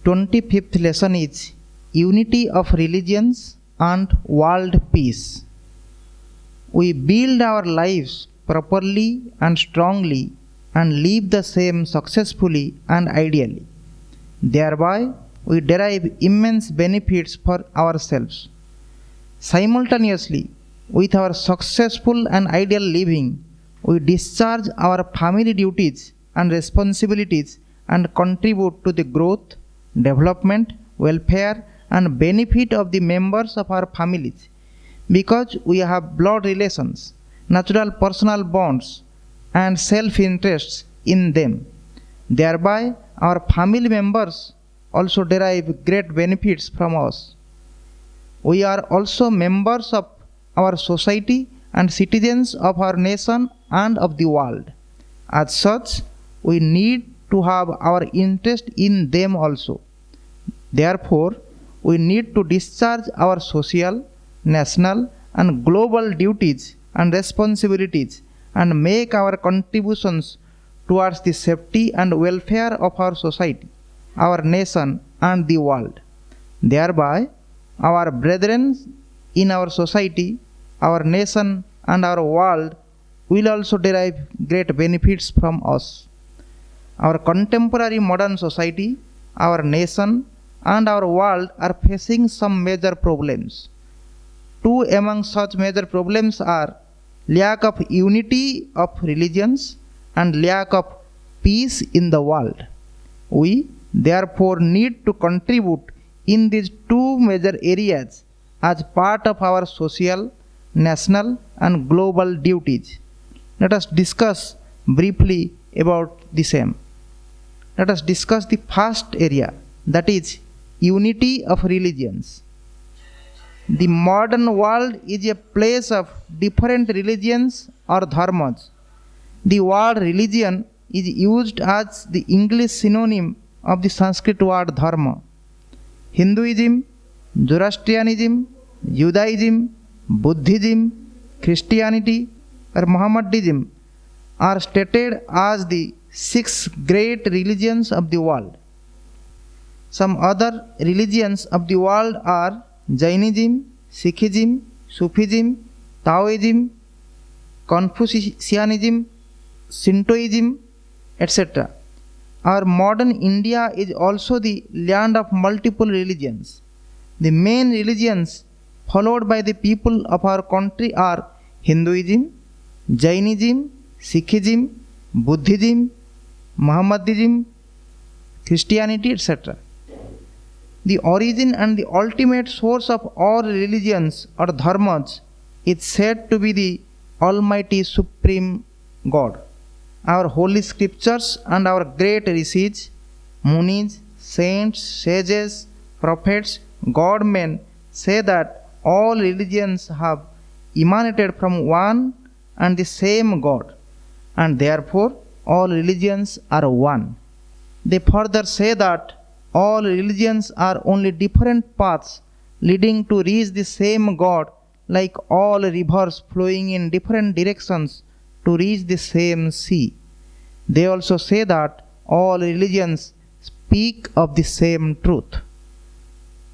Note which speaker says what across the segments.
Speaker 1: 25th lesson is Unity of Religions and World Peace. We build our lives properly and strongly and live the same successfully and ideally. Thereby, we derive immense benefits for ourselves. Simultaneously, with our successful and ideal living, we discharge our family duties and responsibilities and contribute to the growth, development, welfare, and benefit of the members of our families. Because we have blood relations, natural personal bonds, and self-interests in them. Thereby, our family members also derive great benefits from us. We are also members of our society and citizens of our nation and of the world. As such, we need to have our interest in them also. Therefore, we need to discharge our social, national, and global duties and responsibilities and make our contributions towards the safety and welfare of our society, our nation, and the world. Thereby, our brethren in our society, our nation, and our world will also derive great benefits from us. Our contemporary modern society, our nation, and our world are facing some major problems. Two among such major problems are lack of unity of religions and lack of peace in the world. We therefore need to contribute in these two major areas as part of our social, national, and global duties. Let us discuss briefly about the same. Let us discuss the first area, that is unity of religions. The modern world is a place of different religions or dharmas. The word religion is used as the English synonym of the Sanskrit word dharma. Hinduism, Zoroastrianism, Judaism, Buddhism, Christianity, or Mohammedanism are stated as the 6 great religions of the world. Some other religions of the world are Jainism, Sikhism, Sufism, Taoism, Confucianism, Shintoism, etc. Our modern India is also the land of multiple religions. The main religions followed by the people of our country are Hinduism, Jainism, Sikhism, Buddhism, Mohammedanism, Christianity, etc. The origin and the ultimate source of all religions or dharmas is said to be the Almighty Supreme God. Our holy scriptures and our great rishis, munis, saints, sages, prophets, God-men say that all religions have emanated from one and the same God, and therefore all religions are one. They further say that all religions are only different paths leading to reach the same God, like all rivers flowing in different directions to reach the same sea. They also say that all religions speak of the same truth.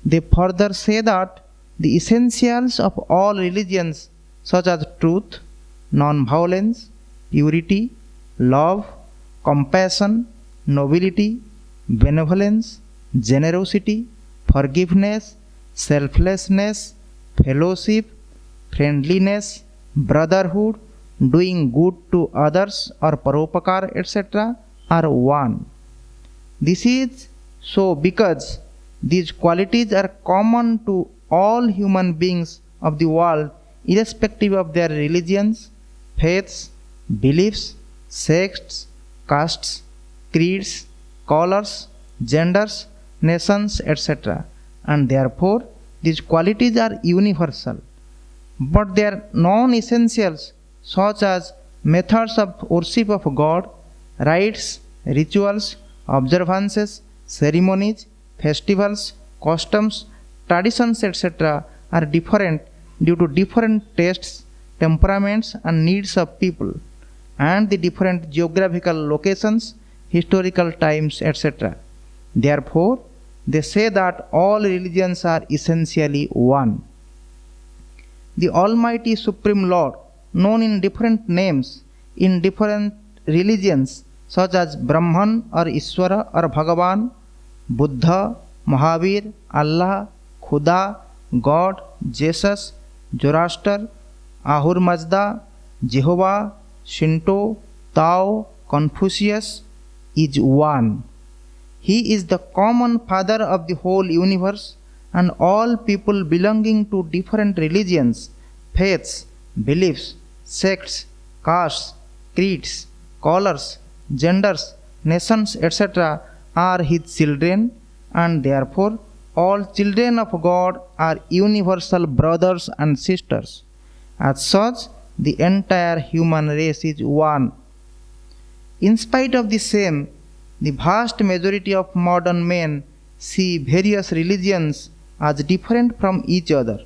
Speaker 1: They further say that the essentials of all religions, such as truth, non-violence, purity, love, compassion, nobility, benevolence, generosity, forgiveness, selflessness, fellowship, friendliness, brotherhood, doing good to others or paropakar, etc. are one. This is so because these qualities are common to all human beings of the world, irrespective of their religions, faiths, beliefs, sects, castes, creeds, colors, genders, nations, etc. And therefore, these qualities are universal. But they are non-essentials, such as methods of worship of God, rites, rituals, observances, ceremonies, festivals, customs, traditions, etc. are different due to different tastes, temperaments, and needs of people, and the different geographical locations, historical times, etc. Therefore, they say that all religions are essentially one. The Almighty Supreme Lord, known in different names in different religions such as Brahman or Ishwara or Bhagavan, Buddha, Mahavir, Allah, Khuda, God, Jesus, Zoroaster, Ahur Mazda, Jehovah, Shinto, Tao, Confucius, is one. He is the common father of the whole universe, and all people belonging to different religions, faiths, beliefs, sects, castes, creeds, colors, genders, nations, etc. are his children, and therefore all children of God are universal brothers and sisters. As such, the entire human race is one. In spite of the same, the vast majority of modern men see various religions as different from each other,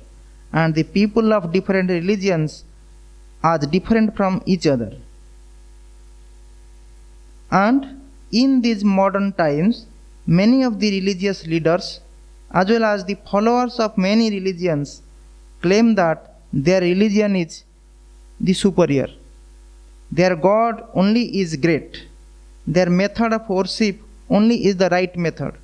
Speaker 1: and the people of different religions as different from each other. And in these modern times, many of the religious leaders, as well as the followers of many religions, claim that their religion is the superior. Their God only is great. Their method of worship only is the right method.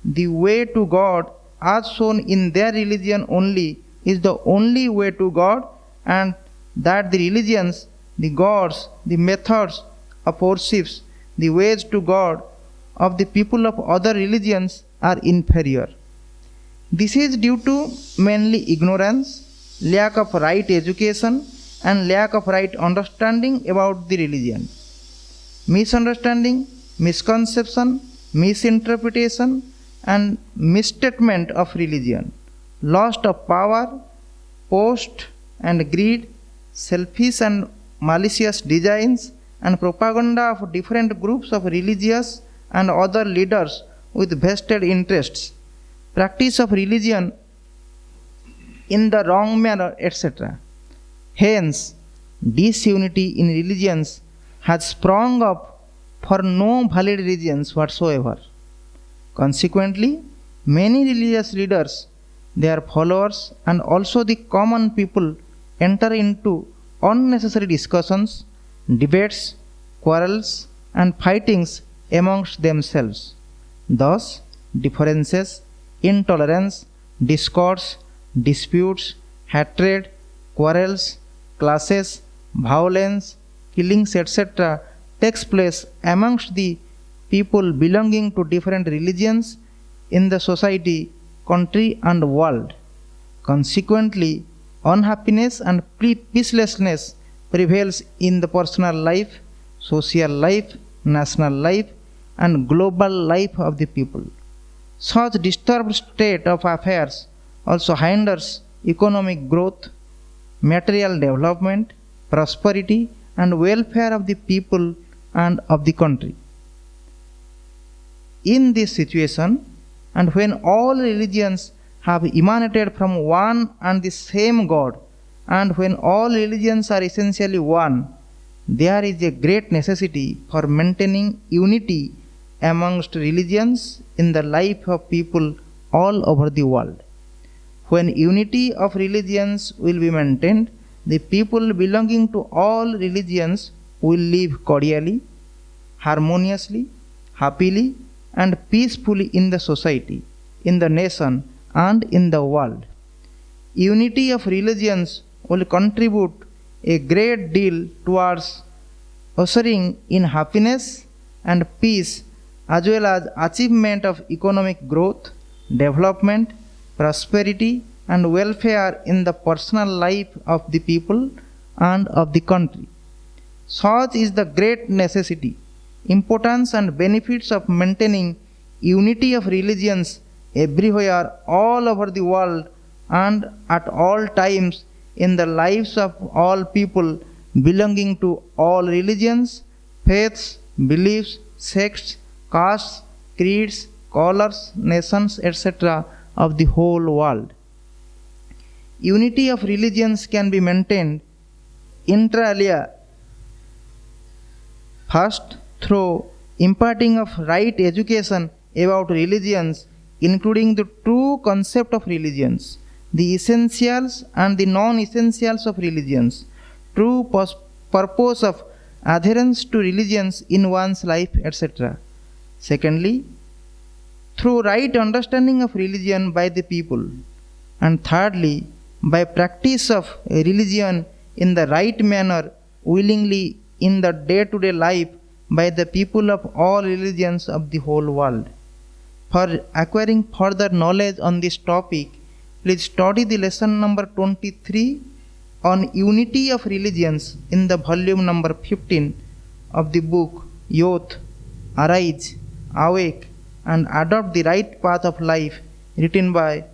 Speaker 1: The way to God, as shown in their religion only, is the only way to God, and that the religions, the gods, the methods of worships, the ways to God of the people of other religions are inferior. This is due to mainly ignorance, lack of right education, and lack of right understanding about the religion. Misunderstanding, misconception, misinterpretation, and misstatement of religion, lust of power, boast and greed, selfish and malicious designs, and propaganda of different groups of religious and other leaders with vested interests, practice of religion in the wrong manner, etc. Hence, disunity in religions has sprung up for no valid reasons whatsoever. Consequently, many religious leaders, their followers, and also the common people enter into unnecessary discussions, debates, quarrels, and fightings amongst themselves. Thus, differences, intolerance, discords, disputes, hatred, quarrels, clashes, violence, killings, etc. takes place amongst the people belonging to different religions in the society, country, and world. Consequently, unhappiness and peacelessness prevails in the personal life, social life, national life, and global life of the people. Such disturbed state of affairs also hinders economic growth, material development, prosperity, and welfare of the people and of the country. In this situation, and when all religions have emanated from one and the same God, and when all religions are essentially one, there is a great necessity for maintaining unity amongst religions in the life of people all over the world. When unity of religions will be maintained, the people belonging to all religions will live cordially, harmoniously, happily, and peacefully in the society, in the nation, and in the world. Unity of religions will contribute a great deal towards ushering in happiness and peace, as well as achievement of economic growth, development, prosperity, and welfare in the personal life of the people and of the country. Such is the great necessity, importance, and benefits of maintaining unity of religions everywhere, all over the world, and at all times in the lives of all people belonging to all religions, faiths, beliefs, sects, castes, creeds, colors, nations, etc. of the whole world. Unity of religions can be maintained inter alia, first through imparting of right education about religions including the true concept of religions, the essentials and the non-essentials of religions, true purpose of adherence to religions in one's life, etc. Secondly, through right understanding of religion by the people. And thirdly, by practice of religion in the right manner, willingly in the day-to-day life by the people of all religions of the whole world. For acquiring further knowledge on this topic, please study the lesson number 23 on unity of religions in the volume number 15 of the book Youth, Arise, Awake and Adopt the Right Path of Life, written by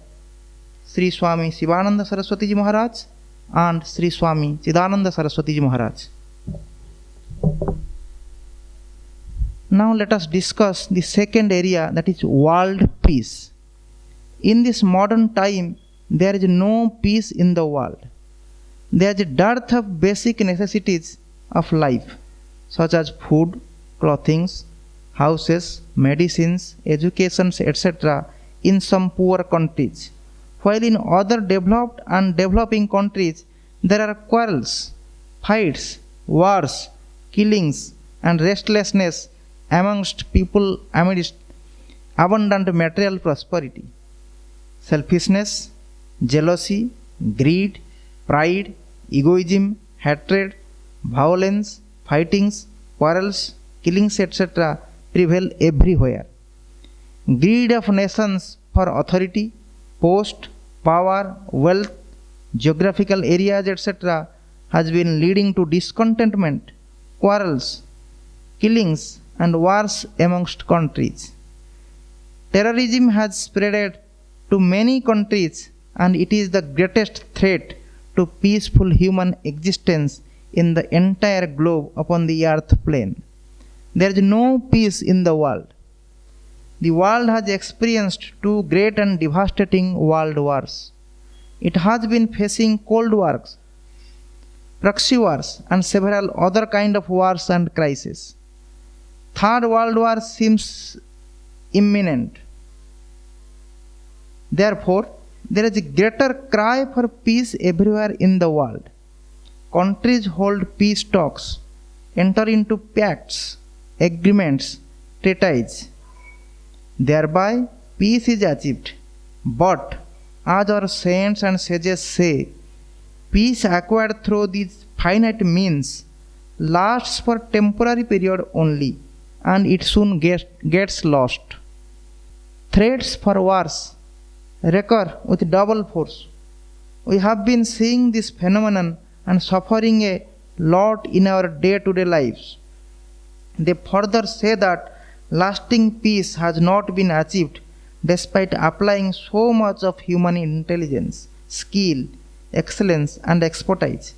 Speaker 1: Sri Swami Sivananda Saraswati Ji Maharaj and Sri Swami Chidananda Saraswati Ji Maharaj. Now let us discuss the second area, that is world peace. In this modern time, there is no peace in the world. There is a dearth of basic necessities of life, such as food, clothing, houses, medicines, educations, etc. in some poor countries. While in other developed and developing countries, there are quarrels, fights, wars, killings, and restlessness amongst people amidst abundant material prosperity. Selfishness, jealousy, greed, pride, egoism, hatred, violence, fightings, quarrels, killings, etc. prevail everywhere. Greed of nations for authority, post, power, wealth, geographical areas, etc. has been leading to discontentment, quarrels, killings, and wars amongst countries. Terrorism has spread to many countries, and it is the greatest threat to peaceful human existence in the entire globe upon the earth plane. There is no peace in the world. The world has experienced two great and devastating world wars. It has been facing cold wars, proxy wars, and several other kind of wars and crises. Third World War seems imminent. Therefore, there is a greater cry for peace everywhere in the world. Countries hold peace talks, enter into pacts, agreements, treaties. Thereby, peace is achieved. But, as our saints and sages say, peace acquired through these finite means lasts for temporary period only, and it soon gets lost. Threats for wars recur with double force. We have been seeing this phenomenon and suffering a lot in our day-to-day lives. They further say that lasting peace has not been achieved despite applying so much of human intelligence, skill, excellence and expertise.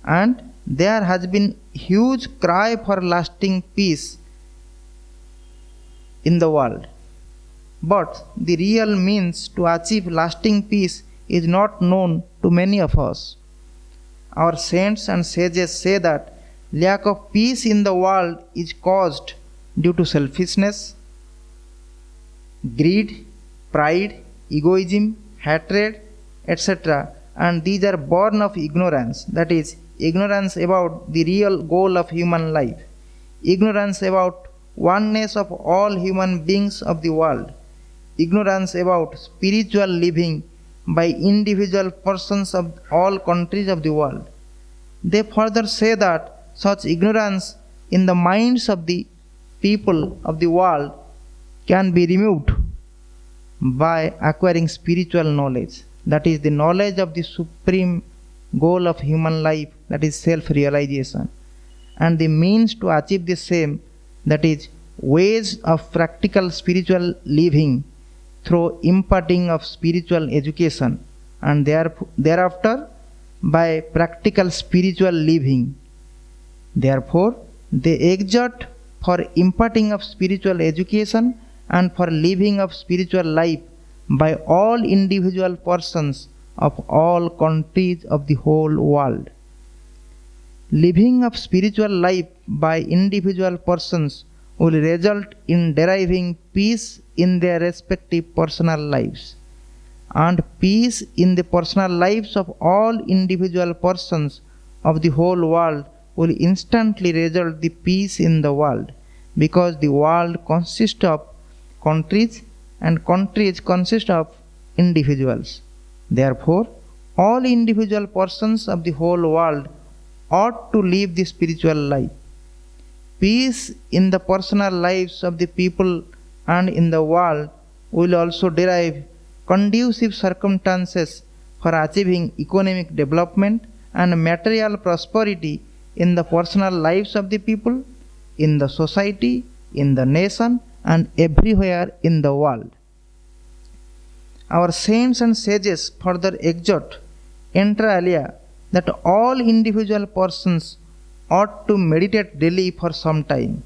Speaker 1: And there has been huge cry for lasting peace in the world. But the real means to achieve lasting peace is not known to many of us. Our saints and sages say that lack of peace in the world is caused due to selfishness, greed, pride, egoism, hatred, etc. And these are born of ignorance, that is, ignorance about the real goal of human life, ignorance about oneness of all human beings of the world, ignorance about spiritual living by individual persons of all countries of the world. They further say that such ignorance in the minds of the people of the world can be removed by acquiring spiritual knowledge, that is the knowledge of the supreme goal of human life, that is self-realization, and the means to achieve the same, that is ways of practical spiritual living through imparting of spiritual education, and thereafter by practical spiritual living. Therefore, they exhort for imparting of spiritual education and for living of spiritual life by all individual persons of all countries of the whole world. Living of spiritual life by individual persons will result in deriving peace in their respective personal lives. And peace in the personal lives of all individual persons of the whole world will instantly result the peace in the world, because the world consists of countries and countries consist of individuals. Therefore, all individual persons of the whole world ought to live the spiritual life. Peace in the personal lives of the people and in the world will also derive conducive circumstances for achieving economic development and material prosperity in the personal lives of the people, in the society, in the nation, and everywhere in the world. Our saints and sages further exhort, inter alia, that all individual persons ought to meditate daily for some time,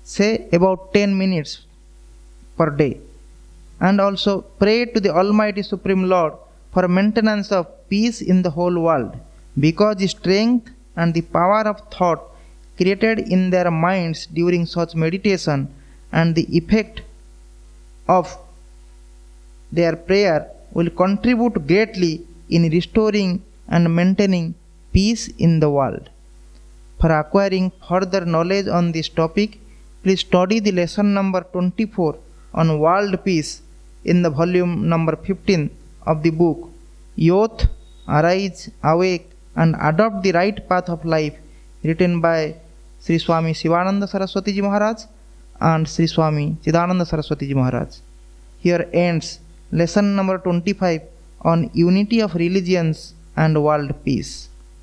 Speaker 1: say about 10 minutes per day, and also pray to the Almighty Supreme Lord for maintenance of peace in the whole world, because the strength and the power of thought created in their minds during such meditation and the effect of their prayer will contribute greatly in restoring and maintaining peace in the world. For acquiring further knowledge on this topic, please study the lesson number 24 on world peace in the volume number 15 of the book Youth, Arise, Awake and Adopt the Right Path of Life, written by Sri Swami Shivananda Saraswati Ji Maharaj and Sri Swami Chidananda Saraswati Ji Maharaj. Here ends lesson number 25 on unity of religions and world peace.